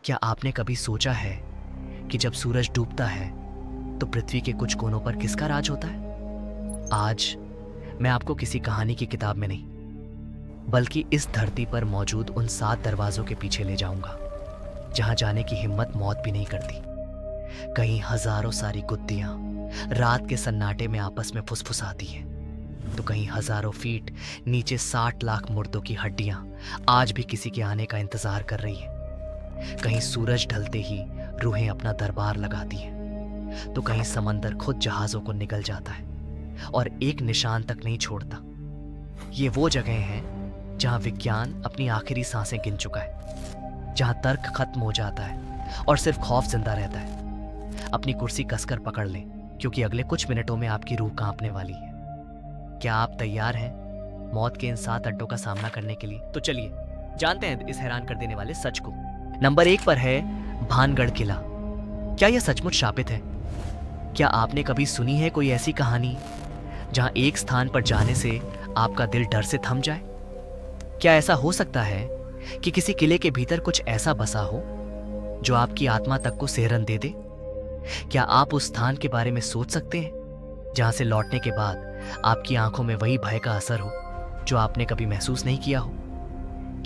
क्या आपने कभी सोचा है कि जब सूरज डूबता है तो पृथ्वी के कुछ कोनों पर किसका राज होता है? आज मैं आपको किसी कहानी की किताब में नहीं, बल्कि इस धरती पर मौजूद उन 7 दरवाजों के पीछे ले जाऊंगा जहां जाने की हिम्मत मौत भी नहीं करती। कहीं हजारों सारी कुत्तियां रात के सन्नाटे में आपस में फुसफुसाती हैं, तो कहीं हजारों फीट नीचे 60 लाख मुर्दों की हड्डियां आज भी किसी के आने का इंतजार कर रही हैं। कहीं सूरज ढलते ही रूहें अपना दरबार लगाती हैं, तो कहीं समंदर खुद जहाजों को निगल जाता है और एक निशान तक नहीं छोड़ता। ये वो जगह हैं जहां विज्ञान अपनी आखिरी सांसें गिन चुका है, जहां तर्क खत्म हो जाता है और सिर्फ खौफ जिंदा रहता है। अपनी कुर्सी कसकर पकड़ लें, क्योंकि अगले कुछ मिनटों में आपकी रूह कांपने वाली है। क्या आप तैयार हैं मौत के इन 7 अड्डों का सामना करने के लिए? तो चलिए जानते हैं इस हैरान कर देने वाले सच को। नंबर 1 पर है भानगढ़ किला। क्या यह सचमुच शापित है? क्या आपने कभी सुनी है कोई ऐसी कहानी जहां एक स्थान पर जाने से आपका दिल डर से थम जाए? क्या ऐसा हो सकता है कि किसी किले के भीतर कुछ ऐसा बसा हो जो आपकी आत्मा तक को सिहरन दे दे? क्या आप उस स्थान के बारे में सोच सकते हैं जहां से लौटने के बाद आपकी आंखों में वही भय का असर हो जो आपने कभी महसूस नहीं किया हो?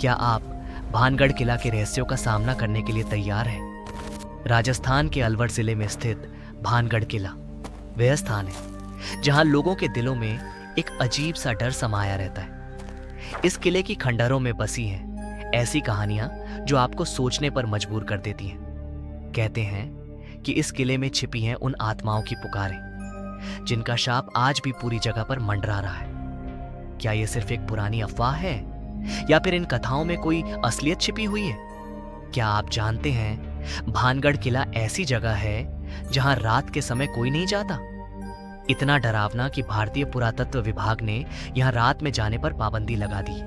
क्या आप भानगढ़ किला के रहस्यों का सामना करने के लिए तैयार हैं? राजस्थान के अलवर जिले में स्थित भानगढ़ किला वह स्थान है जहां लोगों के दिलों में एक अजीब सा डर समाया रहता है। इस किले की खंडहरों में बसी हैं ऐसी कहानियां जो आपको सोचने पर मजबूर कर देती हैं। कहते हैं कि इस किले में छिपी हैं उन आत्माओं की पुकारें जिनका शाप आज भी पूरी जगह पर मंडरा रहा है। क्या यह सिर्फ एक पुरानी अफवाह है या फिर इन कथाओं में कोई असलियत छिपी हुई है? क्या आप जानते हैं भानगढ़ किला ऐसी जगह है जहां रात के समय कोई नहीं जाता? इतना डरावना कि भारतीय पुरातत्व विभाग ने यहां रात में जाने पर पाबंदी लगा दी।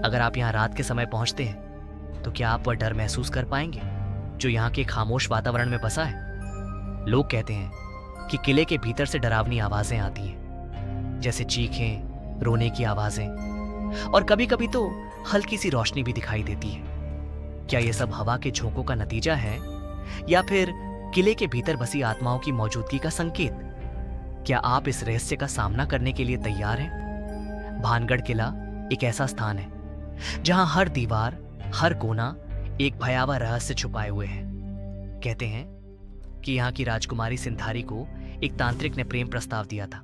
अगर आप यहां रात के समय पहुंचते हैं तो क्या आप वह डर महसूस कर पाएंगे जो यहां के खामोश वातावरण में बसा है? लोग कहते हैं कि किले के भीतर से डरावनी आवाजें आती हैं, जैसे चीखें, रोने की आवाजें, और कभी कभी तो हल्की सी रोशनी भी दिखाई देती है। क्या यह सब हवा के झोंकों का नतीजा है या फिर किले के भीतर बसी आत्माओं की मौजूदगी का संकेत? क्या आप इस रहस्य का सामना करने के लिए तैयार हैं? भानगढ़ किला एक ऐसा स्थान है जहां हर दीवार, हर कोना एक भयावह रहस्य छुपाए हुए है। कहते हैं कि यहां की राजकुमारी सिंधारी को एक तांत्रिक ने प्रेम प्रस्ताव दिया था,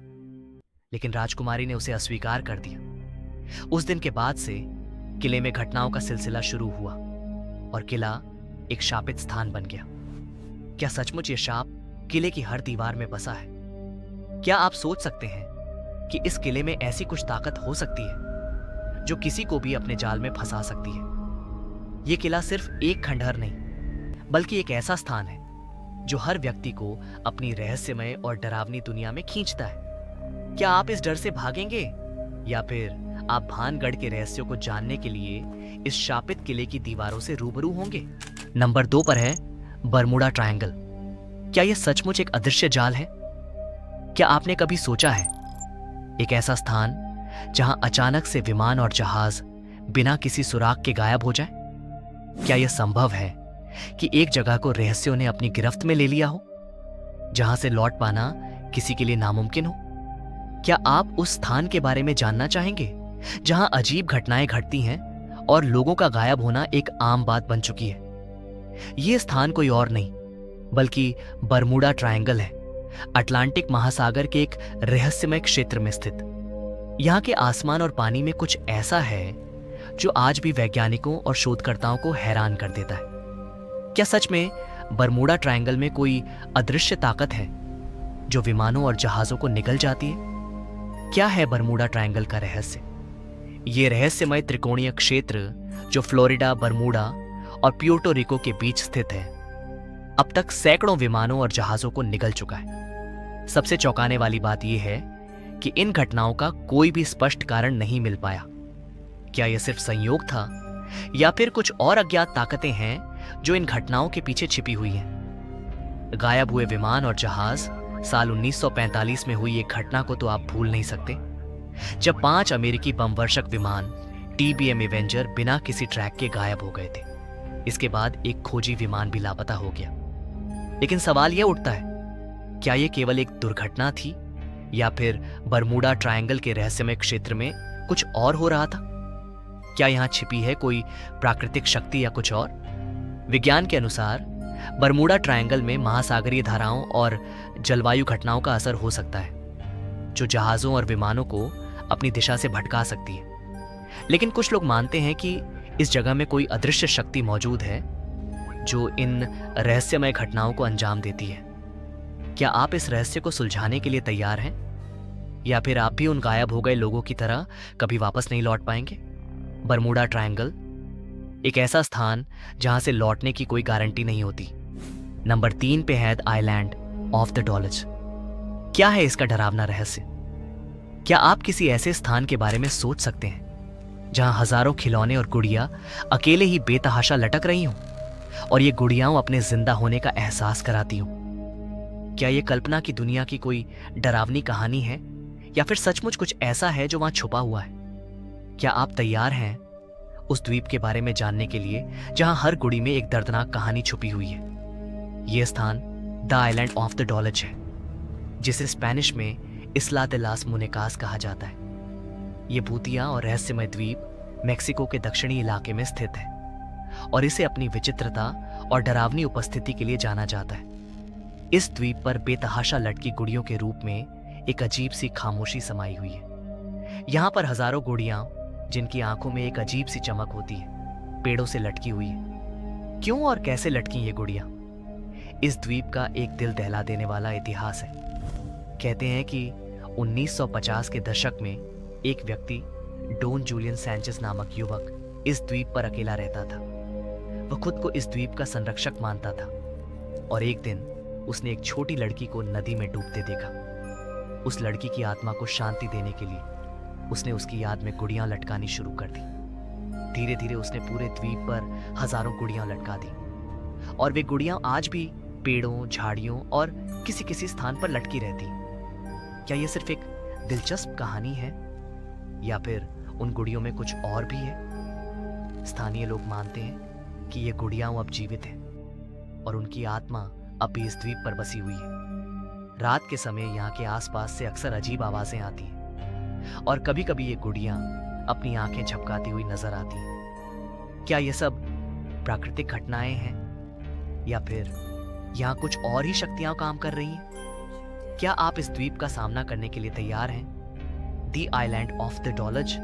लेकिन राजकुमारी ने उसे अस्वीकार कर दिया। उस दिन के बाद से किले में घटनाओं का सिलसिला शुरू हुआ और किला एक शापित स्थान बन गया। क्या सचमुच ये शाप किले की हर दीवार में बसा है? क्या आप सोच सकते हैं कि इस किले में ऐसी कुछ ताकत हो सकती है जो किसी को भी अपने जाल में फंसा सकती है? यह किला सिर्फ एक खंडहर नहीं, बल्कि एक ऐसा स्थान है जो हर व्यक्ति को अपनी रहस्यमय और डरावनी दुनिया में खींचता है। क्या आप इस डर से भागेंगे या फिर आप भानगढ़ के रहस्यों को जानने के लिए इस शापित किले की दीवारों से रूबरू होंगे? नंबर 2 पर है बरमूडा ट्रायंगल। क्या यह सचमुच एक अदृश्य जाल है? क्या आपने कभी सोचा है एक ऐसा स्थान जहां अचानक से विमान और जहाज बिना किसी सुराग के गायब हो जाए? क्या यह संभव है कि एक जगह को रहस्यों ने अपनी गिरफ्त में ले लिया हो, जहां से लौट पाना किसी के लिए नामुमकिन हो? क्या आप उस स्थान के बारे में जानना चाहेंगे जहां अजीब घटनाएं घटती हैं और लोगों का गायब होना एक आम बात बन चुकी है? यह स्थान कोई और नहीं बल्कि बरमूडा ट्रायंगल है, अटलांटिक महासागर के एक रहस्यमय क्षेत्र में स्थित। यहां के आसमान और पानी में कुछ ऐसा है जो आज भी वैज्ञानिकों और शोधकर्ताओं को हैरान कर देता है। क्या सच में बरमूडा ट्रायंगल में कोई अदृश्य ताकत है जो विमानों और जहाजों को निगल जाती है? क्या है बरमूडा ट्रायंगल का रहस्य? यह रहस्यमय त्रिकोणीय क्षेत्र जो फ्लोरिडा, बरमूडा और प्यूर्टो रिको के बीच स्थित है, अब तक सैकड़ों विमानों और जहाजों को निगल चुका है। सबसे चौंकाने वाली बात यह है कि इन घटनाओं का कोई भी स्पष्ट कारण नहीं मिल पाया। क्या यह सिर्फ संयोग था या फिर कुछ और अज्ञात ताकतें हैं जो इन घटनाओं के पीछे छिपी हुई हैं? गायब हुए विमान और जहाज साल 1945 में हुई एक घटना को तो आप भूल नहीं सकते, जब 5 अमेरिकी बमवर्षक विमान TBM एवेंजर बिना किसी ट्रैक के गायब हो गए थे। इसके बाद एक खोजी विमान भी लापता हो गया। लेकिन सवाल यह उठता है, क्या यह केवल एक दुर्घटना थी या फिर बरमूडा ट्रायंगल के रहस्यमय क्षेत्र में कुछ और हो रहा था? क्या यहां छिपी है कोई प्राकृतिक शक्ति या कुछ और? विज्ञान के अनुसार बरमूडा ट्रायंगल में महासागरीय धाराओं और जलवायु घटनाओं का असर हो सकता है, जो जहाजों और विमानों को अपनी दिशा से भटका सकती है। लेकिन कुछ लोग मानते हैं कि इस जगह में कोई अदृश्य शक्ति मौजूद है जो इन रहस्यमय घटनाओं को अंजाम देती है। क्या आप इस रहस्य को सुलझाने के लिए तैयार हैं? या फिर आप भी उन गायब हो गए लोगों की तरह कभी वापस नहीं लौट पाएंगे? बरमूडा ट्रायंगल, एक ऐसा स्थान जहां से लौटने की कोई गारंटी नहीं होती। नंबर 3 पे है the island of the dollars. क्या है इसका डरावना रहस्य? क्या आप किसी ऐसे स्थान के बारे में सोच सकते हैं जहां हजारों खिलौने और गुड़िया अकेले ही बेतहाशा लटक रही हों और ये गुड़ियाओं अपने जिंदा होने का एहसास कराती हों? क्या ये कल्पना की दुनिया की कोई डरावनी कहानी है या फिर सचमुच कुछ ऐसा है जो वहां छुपा हुआ है? क्या आप तैयार हैं उस द्वीप के बारे में जानने के लिए जहां हर गुड़ी में एक दर्दनाक कहानी छुपी हुई है? यह स्थान the island of the dollars है, जिसे स्पेनिश में इस्ला दे लास मुनेकास कहा जाता है। यह भूतिया और रहस्यमय द्वीप मेक्सिको के दक्षिणी इलाके में स्थित है और इसे अपनी विचित्रता और डरावनी उपस्थिति के लिए जाना जाता है। इस द्वीप पर बेतहाशा लटकी गुड़ियों के रूप में एक अजीब सी खामोशी समाई हुई है। यहाँ पर हजारों गुड़ियां, जिनकी आंखों में एक अजीब सी चमक होती है, पेड़ों से लटकी हुई है। क्यों और कैसे लटकी ये गुड़ियां? इस द्वीप का एक दिल दहला देने वाला इतिहास है। कहते हैं कि 1950 के दशक में एक व्यक्ति, डॉन जूलियन सैंचेज नामक युवक, इस द्वीप पर अकेला रहता था। वह खुद को इस द्वीप का संरक्षक मानता था और एक दिन उसने एक छोटी लड़की को नदी में डूबते देखा। उस लड़की की आत्मा को शांति देने के लिए उसने उसकी याद में गुड़ियां लटकानी शुरू कर दी। धीरे धीरे उसने पूरे द्वीप पर हजारों गुड़ियां लटका दी और वे गुड़ियां आज भी पेड़ों, झाड़ियों और किसी किसी स्थान पर लटकी रहती। क्या यह सिर्फ एक दिलचस्प कहानी है या फिर उन गुड़ियों में कुछ और भी है? स्थानीय लोग मानते हैं कि ये गुड़ियां अब जीवित हैं और उनकी आत्मा अब भी इस द्वीप पर बसी हुई है। रात के समय यहाँ के आसपास से अक्सर अजीब आवाजें आती हैं और कभी कभी ये गुड़ियां अपनी आंखें झपकाती हुई नजर आती हैं। क्या ये सब प्राकृतिक घटनाएं हैं या फिर यहाँ कुछ और ही शक्तियां काम कर रही हैं? क्या आप इस द्वीप का सामना करने के लिए तैयार हैं? The island of the dollars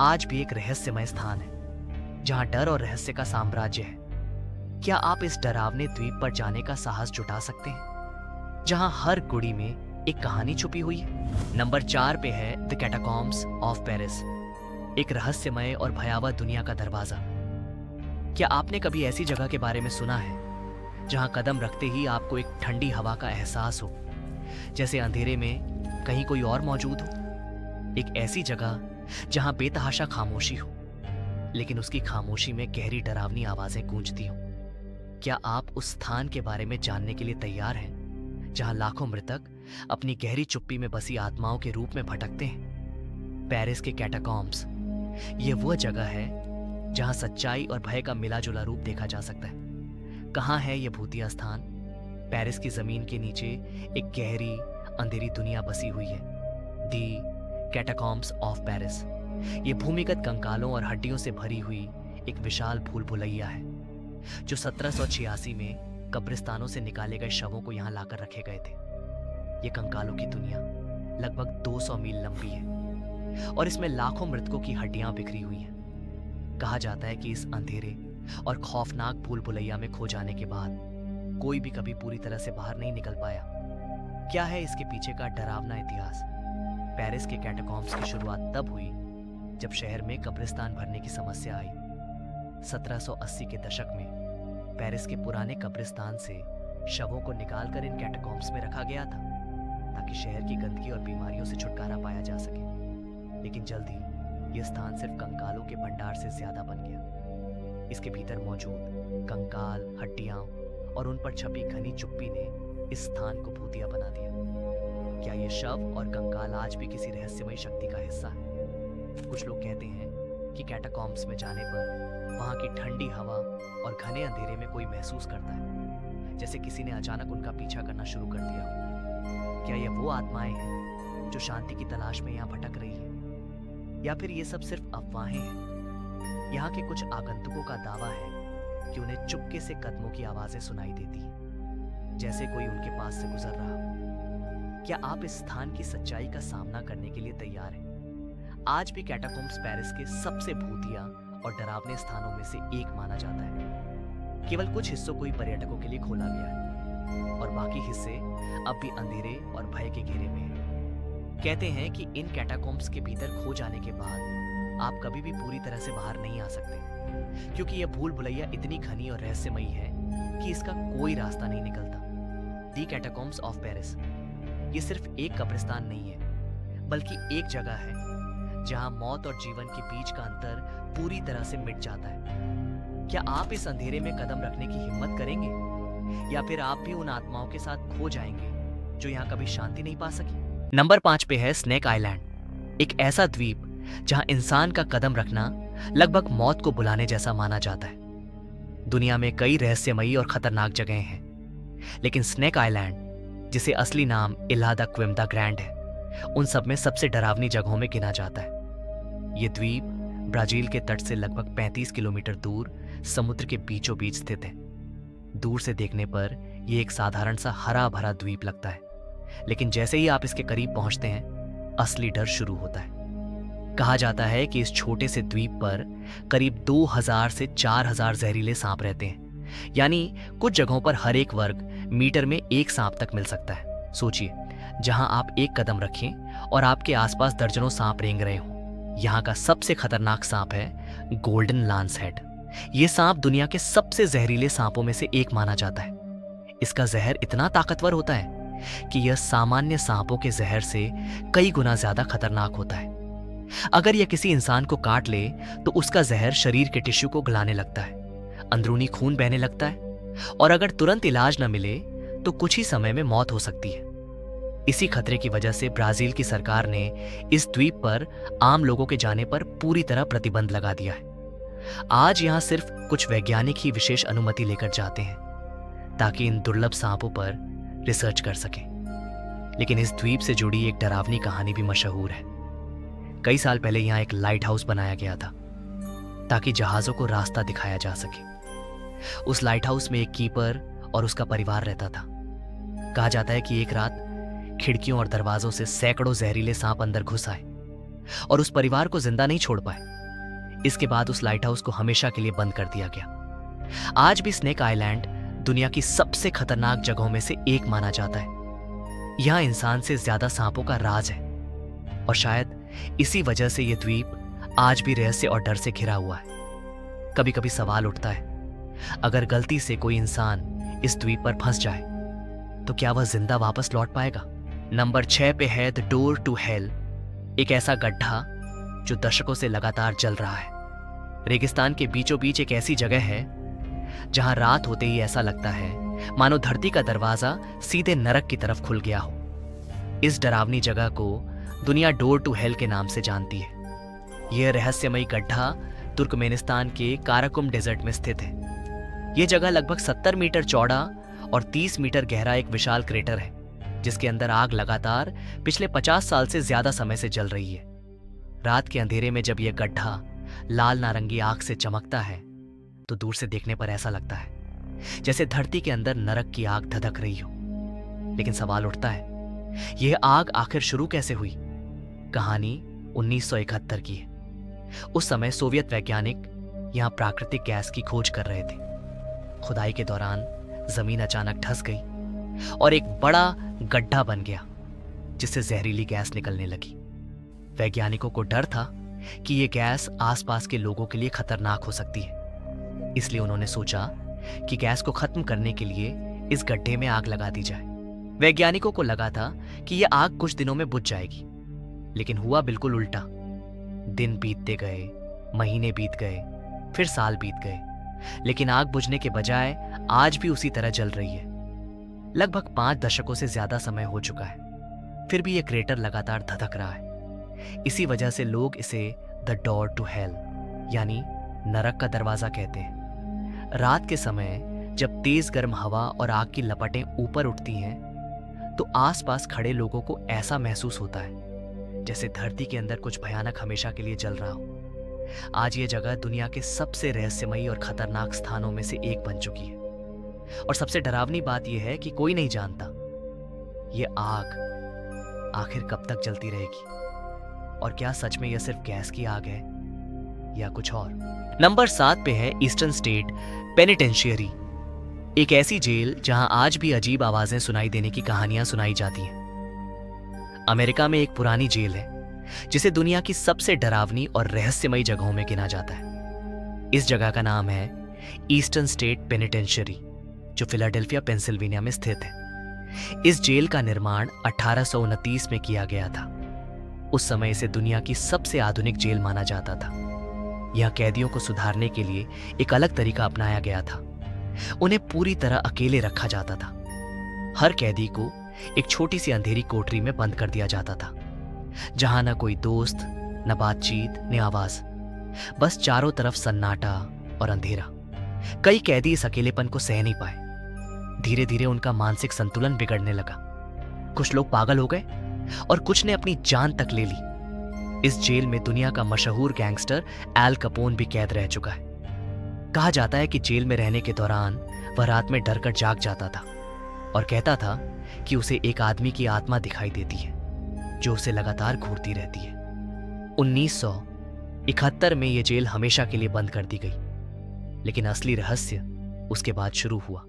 आज भी एक रहस्यमय स्थान है जहां डर और रहस्य का साम्राज्य है। क्या आप इस डरावने द्वीप पर जाने का साहस जुटा सकते हैं जहां हर गुड़ी में एक कहानी छुपी हुई है? नंबर 4 पे है द कैटाकॉम्ब्स ऑफ पेरिस, एक रहस्यमय और भयावह दुनिया का दरवाजा। क्या आपने कभी ऐसी जगह के बारे में सुना है जहां कदम रखते ही आपको एक ठंडी हवा का एहसास हो, जैसे अंधेरे में कहीं कोई और मौजूद हो? एक ऐसी जगह जहां बेतहाशा खामोशी हो, लेकिन उसकी खामोशी में गहरी डरावनी आवाजें गूंजती हों। क्या आप उस स्थान के बारे में जानने के लिए तैयार हैं जहां लाखों मृतक अपनी गहरी चुप्पी में बसी आत्माओं के रूप में भटकते हैं? पेरिस के कैटाकॉम्ब्स, ये वह जगह है जहां सच्चाई और भय का मिला जुला रूप देखा जा सकता है। कहाँ है यह भूतिया स्थान? पेरिस की जमीन के नीचे एक गहरी अंधेरी दुनिया बसी हुई है, दी कैटाकॉम्ब्स ऑफ पेरिस। ये भूमिगत कंकालों और हड्डियों से भरी हुई एक विशाल भूल भुलैया है जो 1786 में कब्रिस्तानों से निकाले गए शवों को यहाँ लाकर रखे गए थे। ये कंकालों की दुनिया लगभग 200 मील लंबी है और इसमें लाखों मृतकों की हड्डियां बिखरी हुई हैं। कहा जाता है कि इस अंधेरे और खौफनाक भूल भुलैया में खो जाने के बाद कोई भी कभी पूरी तरह से बाहर नहीं निकल पाया। क्या है इसके पीछे का डरावना इतिहास? पेरिस के कैटाकॉम्ब्स की शुरुआत तब हुई जब शहर में कब्रिस्तान भरने की समस्या आई। 1780 के दशक में पेरिस के पुराने कब्रिस्तान से शवों को निकालकर इन कैटाकॉम्ब्स में रखा गया था ताकि शहर की गंदगी और बीमारियों से छुटकारा पाया जा सके। लेकिन जल्द ही यह स्थान सिर्फ कंकालों के भंडार से ज्यादा बन गया। इसके भीतर मौजूद कंकाल, हड्डियां और उन पर छपी घनी चुप्पी ने इस स्थान को भूतिया बना दिया। क्या ये शव और कंकाल आज भी किसी रहस्यमय शक्ति का हिस्सा है? कुछ लोग कहते हैं कि कैटाकॉम्ब्स में जाने पर वहां की ठंडी हवा और घने अंधेरे में कोई महसूस करता है जैसे किसी ने अचानक उनका पीछा करना शुरू कर दिया हो। क्या ये वो आत्माएं हैं जो शांति की तलाश में यहाँ भटक रही है, या फिर ये सब सिर्फ अफवाहें हैं? यहाँ के कुछ आगंतुकों का दावा है कि उन्हें चुपके से कदमों की आवाजें सुनाई देती हैं, जैसे कोई उनके पास से गुजर रहा हो। क्या आप इस स्थान की सच्चाई का सामना करने के लिए तैयार हैं? आज भी कैटाकोम्ब्स पेरिस के सबसे भूतिया और डरावने स्थानों में से एक माना जाता है। केवल कुछ हिस्सों को ही पर्यटकों के लिए खोला गया है और बाकी हिस्से अब भी अंधेरे और भय के घेरे में हैं। कहते हैं कि इन कैटाकोम्ब्स के भीतर खो जाने के बाद आप कभी भी पूरी तरह से बाहर नहीं आ सकते, क्योंकि यह भूल भुलैया इतनी घनी और रहस्यमयी है कि इसका कोई रास्ता नहीं निकलता। दी कैटाकोम्ब्स ऑफ पेरिस ये सिर्फ एक कब्रिस्तान नहीं है, बल्कि एक जगह है जहां मौत और जीवन के बीच का अंतर पूरी तरह से मिट जाता है। क्या आप इस अंधेरे में कदम रखने की हिम्मत करेंगे, या फिर आप भी उन आत्माओं के साथ खो जाएंगे जो यहाँ कभी शांति नहीं पा सकी? नंबर 5 पे है स्नेक आइलैंड, एक ऐसा द्वीप जहां इंसान का कदम रखना लगभग मौत को बुलाने जैसा माना जाता है। दुनिया में कई रहस्यमयी और खतरनाक जगहें हैं, लेकिन स्नेक आइलैंड, जिसे असली नाम इल्हा द क्विम द ग्रैंड है, उन सब में सबसे डरावनी जगहों में गिना जाता है। ये द्वीप ब्राजील के तट से लगभग 35 किलोमीटर दूर समुद्र के बीचों बीच स्थित है। दूर से देखने पर यह एक साधारण सा हरा भरा द्वीप लगता है, लेकिन जैसे ही आप इसके करीब पहुंचते हैं, असली डर शुरू होता है। कहा जाता है कि इस छोटे से द्वीप पर करीब 2000 से 4000 जहरीले सांप रहते हैं, यानी कुछ जगहों पर हर एक वर्ग मीटर में एक सांप तक मिल सकता है। सोचिए, जहां आप एक कदम रखें और आपके आसपास दर्जनों सांप रेंग रहे हों। यहाँ का सबसे खतरनाक सांप है गोल्डन लांसहेड। ये सांप दुनिया के सबसे जहरीले सांपों में से एक माना जाता है। इसका जहर इतना ताकतवर होता है कि यह सामान्य सांपों के जहर से कई गुना ज्यादा खतरनाक होता है। अगर यह किसी इंसान को काट ले तो उसका जहर शरीर के टिश्यू को गलाने लगता है, अंदरूनी खून बहने लगता है, और अगर तुरंत इलाज न मिले तो कुछ ही समय में मौत हो सकती है। इसी खतरे की वजह से ब्राजील की सरकार ने इस द्वीप पर आम लोगों के जाने पर पूरी तरह प्रतिबंध लगा दिया है। आज यहां सिर्फ कुछ वैज्ञानिक ही विशेष अनुमति लेकर जाते हैं ताकि इन दुर्लभ सांपों पर रिसर्च कर सकें। लेकिन इस द्वीप से जुड़ी एक डरावनी कहानी भी मशहूर है। कई साल पहले यहां एक लाइट हाउस बनाया गया था ताकि जहाजों को रास्ता दिखाया जा सके। उस लाइट हाउस में एक कीपर और उसका परिवार रहता था। कहा जाता है कि एक रात खिड़कियों और दरवाजों से सैकड़ों जहरीले सांप अंदर घुस आए और उस परिवार को जिंदा नहीं छोड़ पाए। इसके बाद उस लाइट हाउस को हमेशा के लिए बंद कर दिया गया। आज भी स्नेक आइलैंड दुनिया की सबसे खतरनाक जगहों में से एक माना जाता है। यहां इंसान से ज्यादा सांपों का राज है, और शायद इसी वजह से यह द्वीप आज भी रहस्य और डर से घिरा हुआ है। कभी कभी सवाल उठता है, अगर गलती से कोई इंसान इस द्वीप पर फंस जाए तो क्या वह जिंदा वापस लौट पाएगा? नंबर 6 पे है द डोर टू हेल, एक ऐसा गड्ढा जो दशकों से लगातार जल रहा है। रेगिस्तान के बीचों बीच एक ऐसी जगह है जहां रात होते ही ऐसा लगता है मानो धरती का दरवाजा सीधे नरक की तरफ खुल गया हो। इस डरावनी जगह को दुनिया डोर टू हेल के नाम से जानती है। यह रहस्यमयी गड्ढा तुर्कमेनिस्तान के काराकुम डेजर्ट में स्थित है। यह जगह लगभग 70 मीटर चौड़ा और 30 मीटर गहरा एक विशाल क्रेटर है, जिसके अंदर आग लगातार पिछले 50 साल से ज्यादा समय से जल रही है। रात के अंधेरे में जब यह गड्ढा लाल नारंगी आग से चमकता है तो दूर से देखने पर ऐसा लगता है जैसे धरती के अंदर नरक की आग धधक रही हो। लेकिन सवाल उठता है, यह आग आखिर शुरू कैसे हुई? कहानी 1971 की है। उस समय सोवियत वैज्ञानिक यहां प्राकृतिक गैस की खोज कर रहे थे। खुदाई के दौरान जमीन अचानक धंस गई और एक बड़ा गड्ढा बन गया, जिससे जहरीली गैस निकलने लगी। वैज्ञानिकों को डर था कि यह गैस आसपास के लोगों के लिए खतरनाक हो सकती है, इसलिए उन्होंने सोचा कि गैस को खत्म करने के लिए इस गड्ढे में आग लगा दी जाए। वैज्ञानिकों को लगा था कि यह आग कुछ दिनों में बुझ जाएगी, लेकिन हुआ बिल्कुल उल्टा। दिन बीतते गए, महीने बीत गए, फिर साल बीत गए, लेकिन आग बुझने के बजाय आज भी उसी तरह जल रही है। लगभग 5 दशकों से ज्यादा समय हो चुका है, फिर भी यह क्रेटर लगातार धधक रहा है। इसी वजह से लोग इसे द डोर टू हेल यानी नरक का दरवाजा कहते हैं। रात के समय जब तेज गर्म हवा और आग की लपटें ऊपर उठती हैं तो आसपास खड़े लोगों को ऐसा महसूस होता है जैसे धरती के अंदर कुछ भयानक हमेशा के लिए जल रहा हो। आज ये जगह दुनिया के सबसे रहस्यमयी और खतरनाक स्थानों में से एक बन चुकी है। और सबसे डरावनी बात यह है कि कोई नहीं जानता ये आग आखिर कब तक जलती रहेगी, और क्या सच में यह सिर्फ गैस की आग है या कुछ और। नंबर 7 पे है ईस्टर्न स्टेट पेनिटेंशियरी, एक ऐसी जेल जहां आज भी अजीब आवाजें सुनाई देने की कहानियां सुनाई जाती हैं। अमेरिका में एक पुरानी जेल है जिसे दुनिया की सबसे डरावनी और रहस्यमयी जगहों में गिना जाता है। इस जगह का नाम है ईस्टर्न स्टेट पेनिटेंशियरी, जो फिलाडेल्फिया पेंसिल्वेनिया में स्थित है। इस जेल का निर्माण 1829 में किया गया था। उस समय इसे दुनिया की सबसे आधुनिक जेल माना जाता था। यह कैदियों को सुधारने के लिए एक अलग तरीका अपनाया गया था। उन्हें पूरी तरह अकेले रखा जाता था। हर कैदी को एक छोटी सी अंधेरी कोठरी में बंद कर दिया जाता था, जहां न कोई दोस्त, न बातचीत, न आवाज, बस चारों तरफ सन्नाटा और अंधेरा। कई कैदी इस अकेलेपन को सह नहीं पाए। धीरे धीरे उनका मानसिक संतुलन बिगड़ने लगा। कुछ लोग पागल हो गए और कुछ ने अपनी जान तक ले ली। इस जेल में दुनिया का मशहूर गैंगस्टर एल कैपोन भी कैद रह चुका है। कहा जाता है कि जेल में रहने के दौरान वह रात में डरकर जाग जाता था और कहता था कि उसे एक आदमी की आत्मा दिखाई देती है जो उसे लगातार घूरती रहती है। 1971 में यह जेल हमेशा के लिए बंद कर दी गई, लेकिन असली रहस्य उसके बाद शुरू हुआ।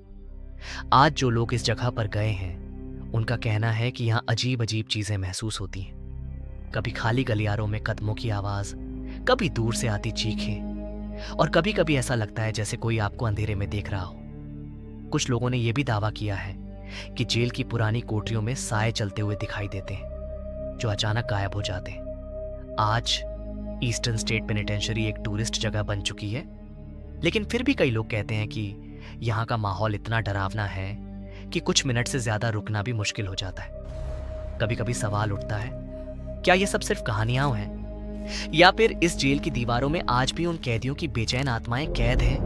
आज जो लोग इस जगह पर गए हैं उनका कहना है कि यहां अजीब अजीब चीजें महसूस होती हैं। कभी खाली गलियारों में कदमों की आवाज, कभी दूर से आती चीखें, और कभी कभी ऐसा लगता है जैसे कोई आपको अंधेरे में देख रहा हो। कुछ लोगों ने यह भी दावा किया है कि जेल की पुरानी कोठरियों में साए चलते हुए दिखाई देते हैं जो अचानक गायब हो जाते हैं। आज ईस्टर्न स्टेट पेनिटेंशियरी एक टूरिस्ट जगह बन चुकी है, लेकिन फिर भी कई लोग कहते हैं कि यहाँ का माहौल इतना डरावना है कि कुछ मिनट से ज्यादा रुकना भी मुश्किल हो जाता है। कभी कभी सवाल उठता है, क्या ये सब सिर्फ कहानियां हैं, या फिर इस जेल की दीवारों में आज भी उन कैदियों की बेचैन आत्माएं कैद हैं